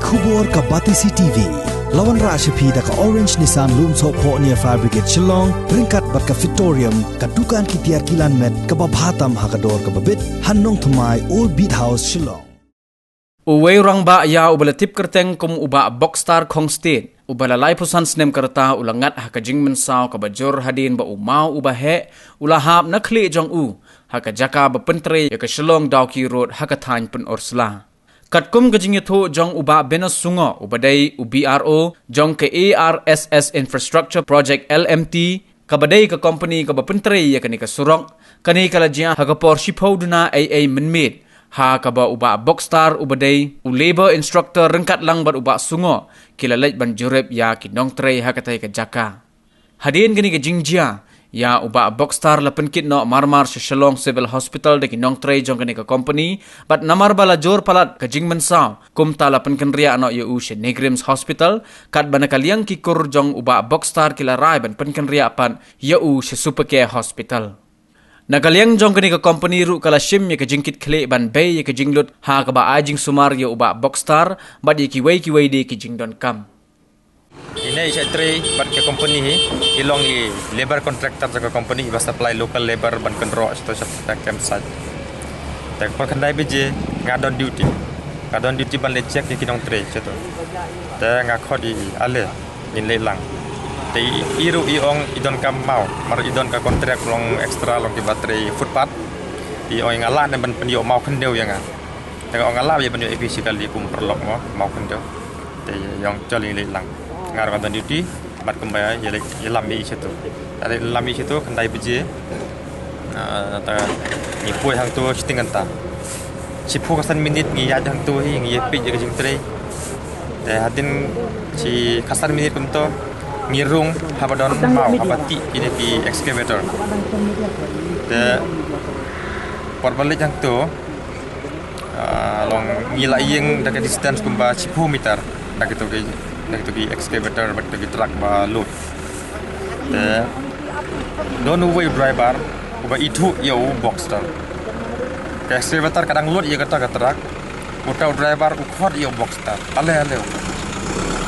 Khubor ka Batisi TV. Lawan Rashapi da ka Orange Nissan Loom So Po near Fire Brigade Shillong, Ringkat bat ka Victorium, ka Dukan ki Tiar Kilan Met, ka Babhatam Hakador ka Babit, Hannong Thumai Old Beat House Shillong. Uway rang ba ya ubala tip kerteng kum uba Boxstar Khong State. Ubala laipusan snem kerta ulangat hakajing mensaw ka bajor hadin ba umau uba he ulahap nakli jong u hakajaka ba pentre ya ka Shillong Dawki Road hakathain pun orsla. Katkum kajing itu jong uba benos sungo ubadai UBRO jong ke ARSS Infrastructure Project LMT kabadai ka company ka ba pentre ya kani ka surok kani kalajia hakapor shipau duna AA menmit. Ha kaba uba Boxstar ubadai u labor instructor rengkat lang bat uba sungo kilalaj ban jurep ya kinong tre hakatai ka jaka. Hadin gani ka jingjia ya uba Boxstar lapen kit no marmar sa Shillong Civil Hospital de kinong tre jong kani ka company bat namar bala jor palat ka jingmen saw kum ta lapen kenria no yu she Negrims Hospital kat banakaliang kikur jong uba Boxstar kilarai ban pen kenria pan yu she Supercare Hospital. Nagaliang jong kani ka company ru kala shim ya ka jingkit khle ban bay ya ka jinglut ha ka ba ajing sumar ya uba Boxstar bat ya kiway de ki jingdon kam. Ini isa tre bat ke company hi ilong i labor contractor sa company ba supply local labor ban kenro sto sa campsite. Tak par kandai beje ngadon duty ban le check ki dong tre cheto. Ta nga khodi ale in le lang. Te iru iong idon kam mau mar idon ka kontrak long extra long di baterai footpath i oi ngala ne ban pendio mau kendeu yang te ong ngala ye pendio physically kum perlok mau kendeu te yang joli le lang ngar ka dan duty bat kembaya ye lami situ tadi lami situ kendai beje ta ni pui hang tu stingan ta cipu kasan minit ngi ya hang tu hi ngi pi je jing tre te hadin ci kasan minit kum to ngirung habadon mau habati ini di excavator de porbalik yang tu long ngila yeng daga distance kumba 10 meter dak itu ki excavator bak ki truck ba load de don't way driver kuba itu ya Boxstar ke excavator kadang load ya kata truck utau driver ukhod ya Boxstar ale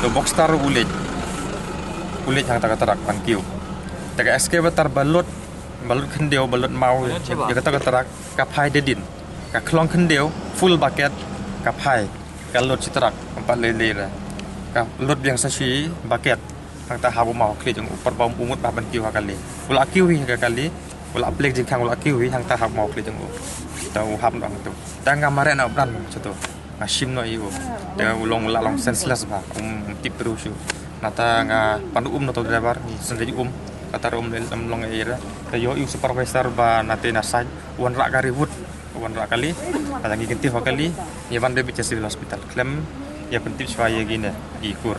to Boxstar ulit yang tak pan kiu. Taka excavator balut kendeu balut mau ya kata terak kapai dedin. Ka klong kendeu full bucket kapai kalot citrak empat lele lah. Ka lot yang sasi bucket hang ta habu mau kli jeng upar bom umut ba ban kiu kali. Ula kiu hi kali ula plek jeng kang ula kiu hi hang ta hab mau kli jeng tau hab dong tu. Tanga mare na bran ceto. Asim no iu. Dengan ulong long senseless ba tip terus. Nata nga panu nato driver ni sendiri kata long air tayo yung supervisor ba nate nasaj wan ra kali ada ngi genti kali ni ban be civil hospital klem ya pentip swaya gine di kur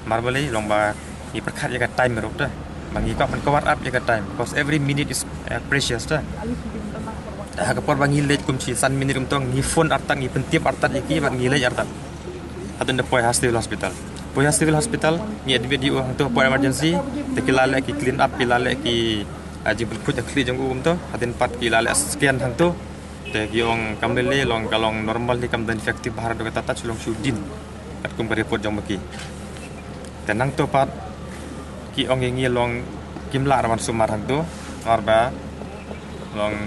marbale long ba ni perkhat ya ka time rok da mangi ka man cover up ya ka time because every minute is precious da ha ka por bangi late kum si san minute kum tong ni phone artak ni pentip artat iki ban ngi late artat atun de poi civil hospital Poya Civil Hospital ni admit di orang tu poya emergency tekilale ki clean up kilale ki jibul put akli jong tu hatin pat kilale scan hang tu te ki ong kamlele long kalong normal ni kam dan effective bahar do kata sulong sudin kat kum report jong maki tenang tu pat ki ong ngi long kimla rawan sumar hang tu arba long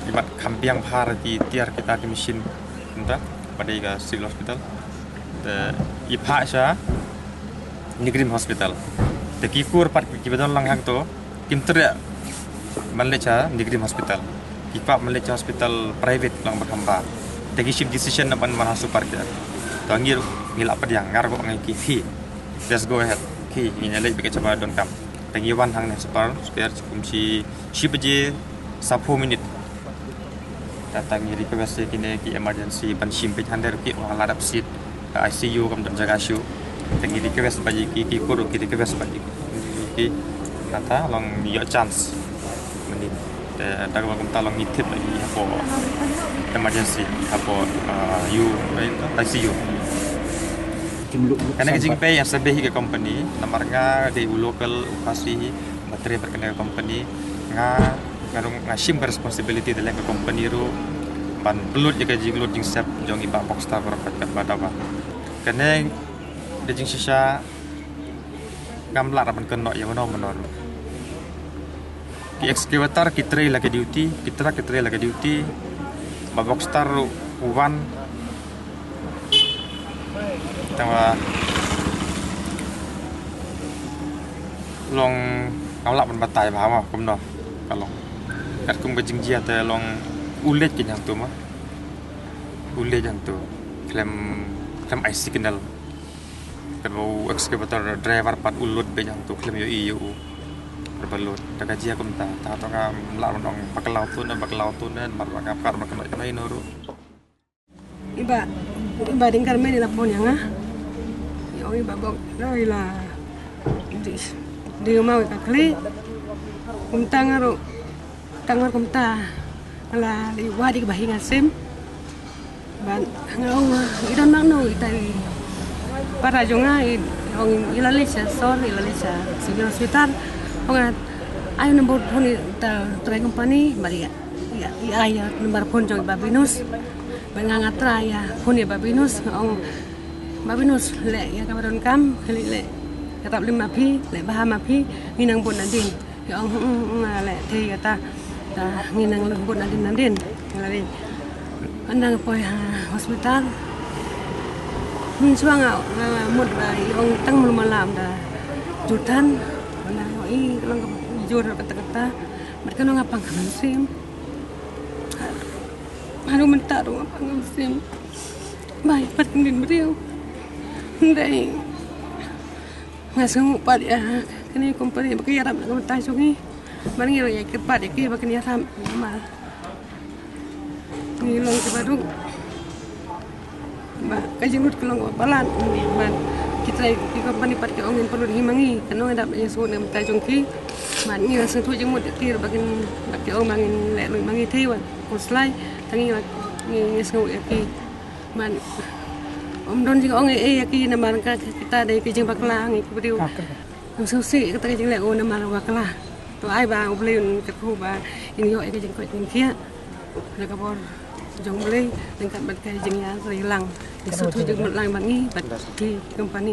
imat kampiang bahar ki tiar kita di mesin entah pada ke Civil Hospital ipa sya Negrim Hospital te kikur pat ki bedon lang hang to kim ter manlecha Negrim Hospital ipa manlecha hospital private lang berhamba te ki ship decision na ban mana super dia to ngil apa dia ngar go ngai ki let's go ahead ki ini lek bi coba don kam te ngi wan hang ne super spare kum si ship je 10 minit datang ngi request kini ki emergency ban shim pe hander ki wala dap sit ICU kam dan jaga syu tengi request baji ki kuru ki request baji ki kata long yo chance menin da ga kum talong nitip lagi apa emergency apa ICU karena kijing pay yang sebeh ke company namarnya di local upasi baterai berkenaan company ngarung ngashim responsibility dalam company ru ban belut jaga jing loading step jong iba Boxstar berkat badawa Karena dia jeng sisa gamlar apan kena yang mana menor. Ki excavator ki tray lagi duty, kita lagi duty. Babok star uwan. Tawa long gamlar apan batai paham kum no. Kalau kat kum bejeng jia te long ulet ki yang tu mah. Ulet yang tu. Klaim IC kenal. Kan mau excavator driver pat ulut be yang tu klaim yo iyo. Berbalut dak gaji aku minta ta ka lar dong bakalau tu dan baru ngapar makan lain nuru iba dingkar me ni lapon yang yo iba bok roi la di mau ka kli kumta ngaro tangar kumta ala di wadi bahinga sim ban ngau idon nang no itai para jonga ong ilalisa civil hospital Ongat ayo nombor phone ta try company bari ya ya nomor phone jong babinus banganga try ya phone babinus ong babinus le ya kabaron kam le katap 5 phi le bah 5 phi nginang bon nadin ya ong le thi kata ta nginang bon nadin lari andang poi hospital min suanga mut bai ong tang malam da jutan lang jujur kata-kata mereka no ngapang sim haru minta do ngapang sim baik pating beriau ndai ngasung pad ya kini kompani pakai yaram ko tai sungi mari ya ke pad ke pakai yaram mal ni long ke badung ba kajingut kelong balan ban kita di company pat ke ongin perlu himangi kanu ada yang suut nem tai jongki man ni rasa tu jemut tir bagin ke ong mangin le mangi theiwan kuslai tangi ni ngau ki man don jing ong ki na man ka kita dai ki jing bakla ngi ku diu ong sausi kata jing le o na man bakla to ai ba ubleun ke ku ba ini yo ki jing ko jing kia na ka bor jong boleh dengan berkai jengnya hilang. Isu tu jeng lang bangi, di company.